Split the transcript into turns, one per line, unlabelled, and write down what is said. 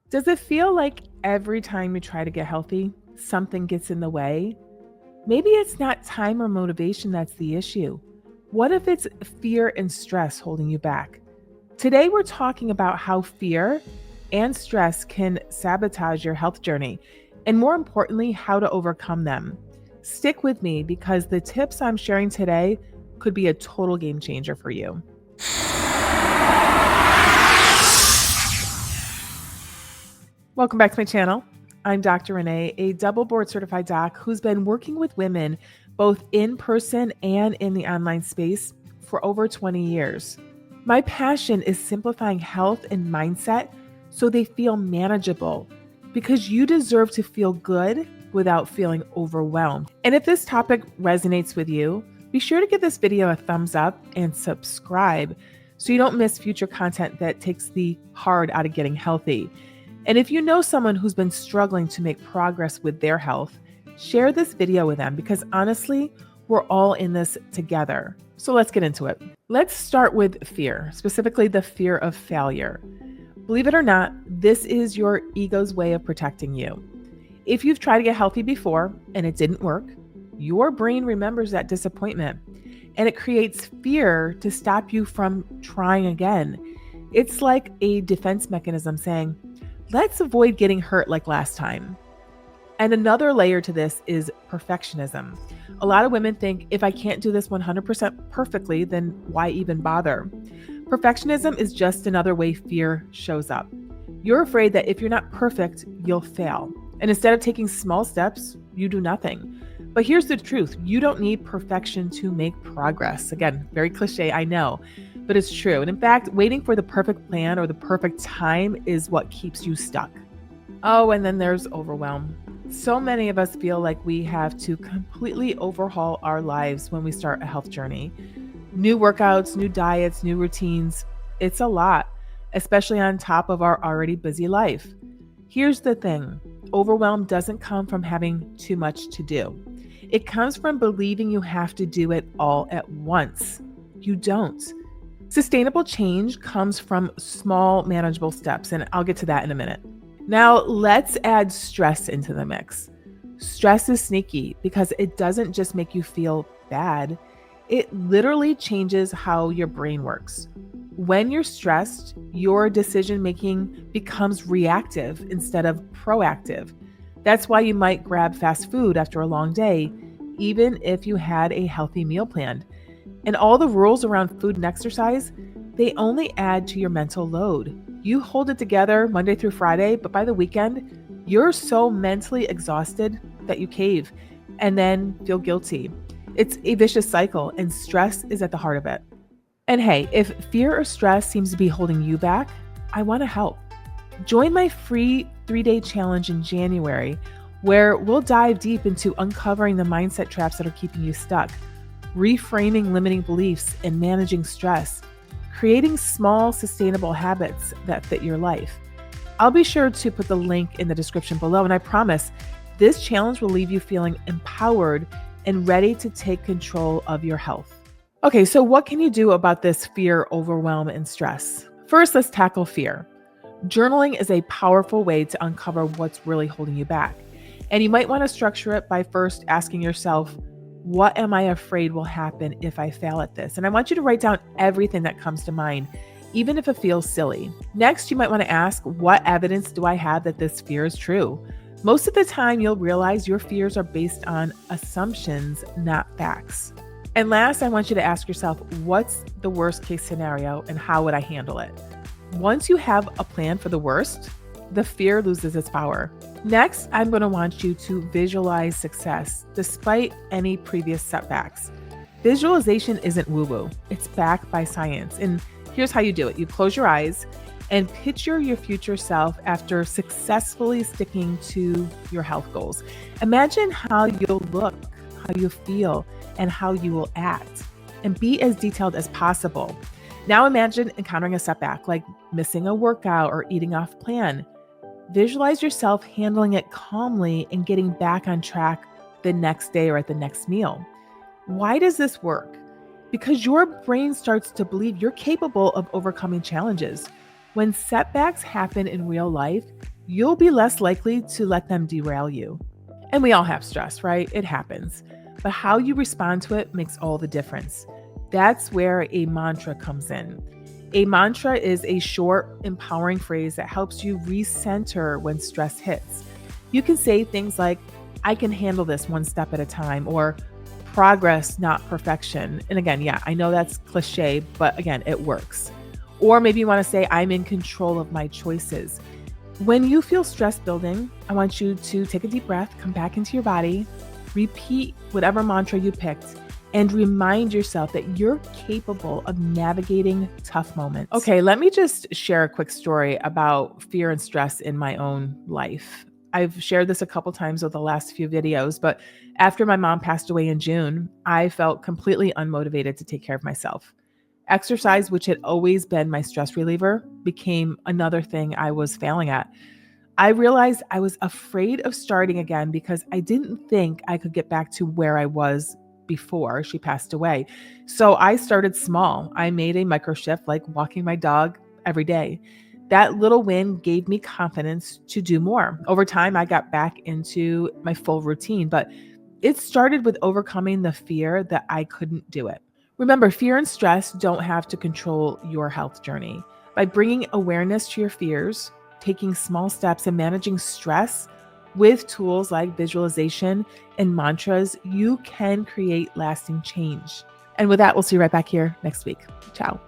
Does it feel like every time you try to get healthy, something gets in the way? Maybe it's not time or motivation that's the issue. What if it's fear and stress holding you back? Today, we're talking about how fear and stress can sabotage your health journey, and more importantly, how to overcome them. Stick with me because the tips I'm sharing today could be a total game changer for you. Welcome back to my channel. I'm Dr. Renee, a double board certified doc who's been working with women both in person and in the online space for over 20 years. My passion is simplifying health and mindset so they feel manageable because you deserve to feel good without feeling overwhelmed. And if this topic resonates with you, be sure to give this video a thumbs up and subscribe so you don't miss future content that takes the hard out of getting healthy. And if you know someone who's been struggling to make progress with their health, share this video with them because honestly, we're all in this together. So let's get into it. Let's start with fear, specifically the fear of failure. Believe it or not, this is your ego's way of protecting you. If you've tried to get healthy before and it didn't work, your brain remembers that disappointment and it creates fear to stop you from trying again. It's like a defense mechanism saying, let's avoid getting hurt like last time. And another layer to this is perfectionism. A lot of women think if I can't do this 100% perfectly, then why even bother? Perfectionism is just another way fear shows up. You're afraid that if you're not perfect, you'll fail. And instead of taking small steps, you do nothing. But here's the truth. You don't need perfection to make progress. Again, very cliche, I know, but it's true. And in fact, waiting for the perfect plan or the perfect time is what keeps you stuck. Oh, and then there's overwhelm. So many of us feel like we have to completely overhaul our lives when we start a health journey. New workouts, new diets, new routines. It's a lot, especially on top of our already busy life. Here's the thing. Overwhelm doesn't come from having too much to do. It comes from believing you have to do it all at once. You don't. Sustainable change comes from small, manageable steps, and I'll get to that in a minute. Now, let's add stress into the mix. Stress is sneaky because it doesn't just make you feel bad, it literally changes how your brain works. When you're stressed, your decision making becomes reactive instead of proactive. That's why you might grab fast food after a long day, even if you had a healthy meal planned. And all the rules around food and exercise, they only add to your mental load. You hold it together Monday through Friday, but by the weekend, you're so mentally exhausted that you cave and then feel guilty. It's a vicious cycle, and stress is at the heart of it. And hey, if fear or stress seems to be holding you back, I want to help. Join my free 3-day challenge in January, where we'll dive deep into uncovering the mindset traps that are keeping you stuck, reframing limiting beliefs and managing stress, creating small, sustainable habits that fit your life. I'll be sure to put the link in the description below, and I promise this challenge will leave you feeling empowered and ready to take control of your health. Okay, so what can you do about this fear, overwhelm, and stress? First, let's tackle fear. Journaling is a powerful way to uncover what's really holding you back. And you might want to structure it by first asking yourself, what am I afraid will happen if I fail at this? And I want you to write down everything that comes to mind, even if it feels silly. Next, you might want to ask, what evidence do I have that this fear is true? Most of the time, you'll realize your fears are based on assumptions, not facts. And last, I want you to ask yourself, what's the worst case scenario and how would I handle it? Once you have a plan for the worst, the fear loses its power. Next, I'm going to want you to visualize success despite any previous setbacks. Visualization isn't woo-woo, it's backed by science. And here's how you do it. You close your eyes and picture your future self after successfully sticking to your health goals. Imagine how you'll look, how you feel, and how you will act, and be as detailed as possible. Now imagine encountering a setback like missing a workout or eating off plan. Visualize yourself handling it calmly and getting back on track the next day or at the next meal. Why does this work? Because your brain starts to believe you're capable of overcoming challenges. When setbacks happen in real life, you'll be less likely to let them derail you. And we all have stress, right? It happens. But how you respond to it makes all the difference. That's where a mantra comes in. A mantra is a short, empowering phrase that helps you recenter when stress hits. You can say things like, I can handle this one step at a time, or progress, not perfection. And again, yeah, I know that's cliche, but again, it works. Or maybe you want to say, I'm in control of my choices. When you feel stress building, I want you to take a deep breath, come back into your body, repeat whatever mantra you picked, and remind yourself that you're capable of navigating tough moments. Okay, let me just share a quick story about fear and stress in my own life. I've shared this a couple times over the last few videos, but after my mom passed away in June, I felt completely unmotivated to take care of myself. Exercise, which had always been my stress reliever, became another thing I was failing at. I realized I was afraid of starting again because I didn't think I could get back to where I was before she passed away. So I started small. I made a micro shift, like walking my dog every day. That little win gave me confidence to do more. Over time, I got back into my full routine, but it started with overcoming the fear that I couldn't do it. Remember, fear and stress don't have to control your health journey. By bringing awareness to your fears, taking small steps, and managing stress with tools like visualization and mantras, you can create lasting change. And with that, we'll see you right back here next week. Ciao.